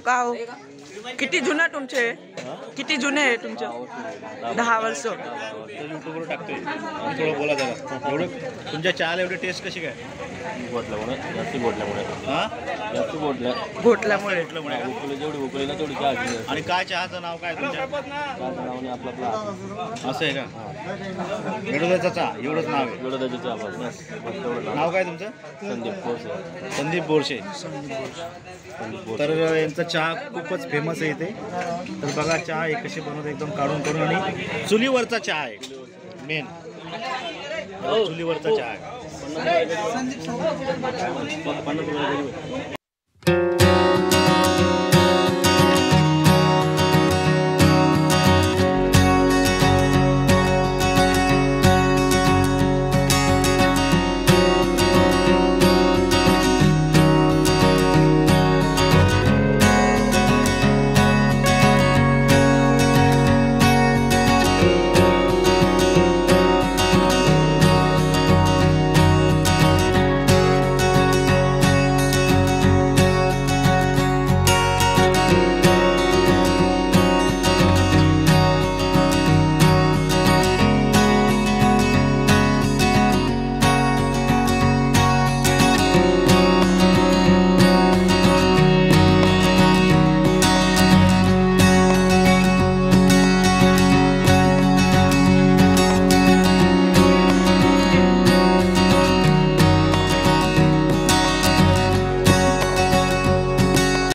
काव किती जुना तुमचे? किती जुने आहे तुमचे? 10 वर्ष. युट्यूबवर टाकतोय. थोडं बोला जरा. एवढं तुमच्या चहाला एवढी टेस्ट कशी काय? घोटल्यामुळे जास्त घोटल्यामुळे जास्त घोटल्यामुळे उकळी जेवढी उकळी ना तेवढी चहा. आणि काय चहाचं नाव काय तुमच्या? चहाचं नाव आपलं आपलं असं आहे का? मिळवल्याचा चहा एवढंच नाव आहे. विडोदाची चहा बस तेवढं नाव काय तुमचं? संदीप बोरसे. संदीप बोरसे. तर यांचा चहा खूपच फेमस आहे इथे. तर बघा चहा हे कसे बनवतात एकदम काढून करून आणि चुलीवरचा चहा आहे मेन. चुलीवरचा चहा आहे. 50 रुपये